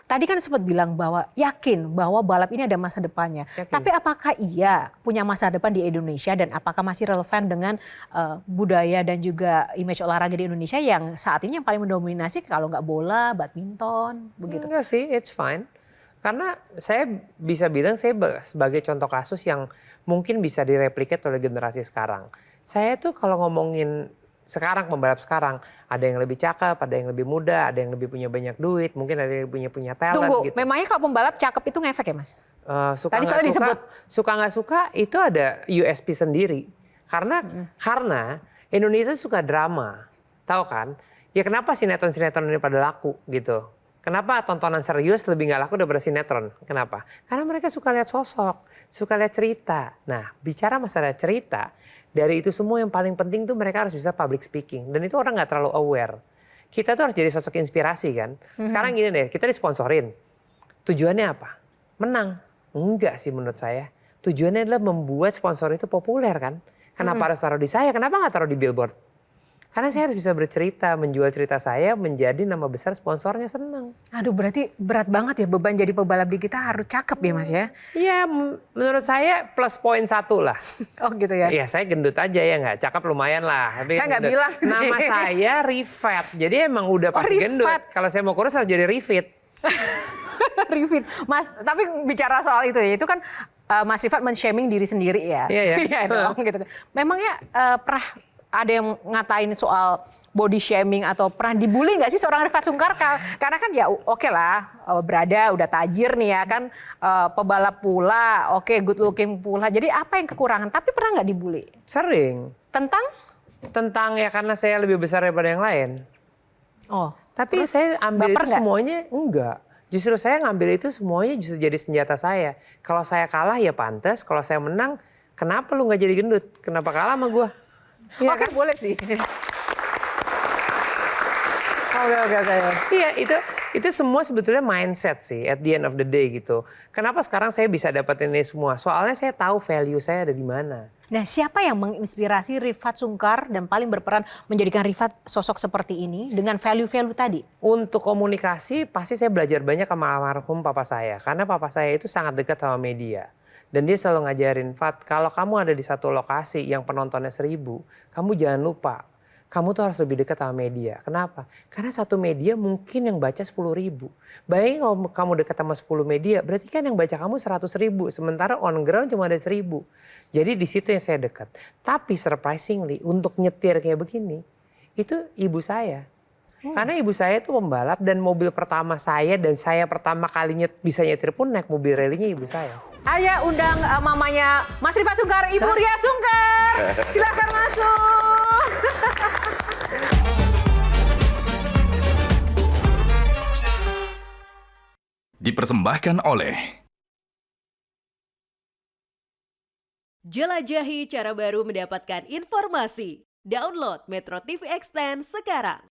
tadi kan sempat bilang bahwa yakin bahwa balap ini ada masa depannya. Yakin. Tapi apakah iya punya masa depan di Indonesia dan apakah masih relevan dengan budaya dan juga image olahraga di Indonesia yang saat ini yang paling mendominasi kalau nggak bola, badminton, begitu? Enggak sih, it's fine. Karena saya bisa bilang saya sebagai contoh kasus yang mungkin bisa direplikasi oleh generasi sekarang. Saya tuh kalau ngomongin sekarang, pembalap sekarang, ada yang lebih cakep, ada yang lebih muda, ada yang lebih punya banyak duit, mungkin ada yang punya talent. Tunggu, gitu. memangnya kalau pembalap cakep itu ngefek ya Mas? Suka Tadi nggak soalnya suka, disebut. suka nggak suka itu ada USP sendiri. Karena Indonesia suka drama, tahu kan? Ya kenapa sinetron-sinetron ini pada laku gitu? Kenapa tontonan serius lebih nggak laku daripada sinetron? Kenapa? Karena mereka suka lihat sosok, suka lihat cerita. Nah, bicara masalah cerita, dari itu semua yang paling penting tuh mereka harus bisa public speaking. Dan itu orang nggak terlalu aware. Kita tuh harus jadi sosok inspirasi kan. Sekarang gini deh, kita disponsorin. Tujuannya apa? Menang. Enggak sih menurut saya. Tujuannya adalah membuat sponsor itu populer kan. Kenapa harus taruh di saya? Kenapa nggak taruh di billboard? Karena saya harus bisa bercerita, menjual cerita saya menjadi nama besar sponsornya senang. Aduh berarti berat banget ya beban jadi pebalap di kita harus cakep ya Mas ya? Iya menurut saya plus poin 1 lah. Oh gitu ya? Iya saya gendut aja ya nggak, cakep lumayan lah. Tapi Saya nggak gendut. bilang sih. Nama saya Rifat, jadi emang udah pasti gendut. Rifat. Kalau saya mau kurus harus jadi Rifit. Rifat, Mas. Tapi bicara soal itu ya, itu kan Mas Rifat men-shaming diri sendiri ya. Iya ya. Iya dong gitu. Memangnya pernah ada yang ngatain soal body shaming atau pernah dibully nggak sih seorang Rifat Sungkar? Karena kan ya oke lah, berada udah tajir nih ya kan, pebalap pula, oke good looking pula. Jadi apa yang kekurangan? Tapi pernah nggak dibully? Sering. Tentang Ya karena saya lebih besar daripada yang lain. oh. Tapi Terus saya ambil baper itu nggak? semuanya enggak. Justru saya ngambil itu semuanya justru jadi senjata saya. Kalau saya kalah ya pantas, kalau saya menang, kenapa lu nggak jadi gendut? Kenapa kalah sama gua? Iya Oke, kan? boleh sih. Oke, saya. Iya, itu semua sebetulnya mindset sih at the end of the day gitu. Kenapa sekarang saya bisa dapetin ini semua? Soalnya saya tahu value saya ada di mana. Nah, siapa yang menginspirasi Rifat Sungkar dan paling berperan menjadikan Rifat sosok seperti ini dengan value-value tadi? Untuk komunikasi pasti saya belajar banyak sama almarhum papa saya. Karena papa saya itu sangat dekat sama media. Dan dia selalu ngajarin, Fat, kalau kamu ada di satu lokasi yang penontonnya 1000, kamu jangan lupa. Kamu tuh harus lebih dekat sama media. Kenapa? Karena satu media mungkin yang baca 10.000. Bayangin kalau kamu dekat sama 10 media, berarti kan yang baca kamu 100.000. Sementara on ground cuma ada 1000. Jadi di situ yang saya dekat. Tapi surprisingly, untuk nyetir kayak begini, itu ibu saya. Karena ibu saya itu pembalap dan mobil pertama saya dan saya pertama kali bisa nyetir pun naik mobil rallynya ibu saya. Ayo undang mamanya Mas Rifat Sungkar, Ibu Ria Sungkar. Silakan masuk. Dipersembahkan oleh Jelajahi cara baru mendapatkan informasi. Download Metro TV Extend sekarang.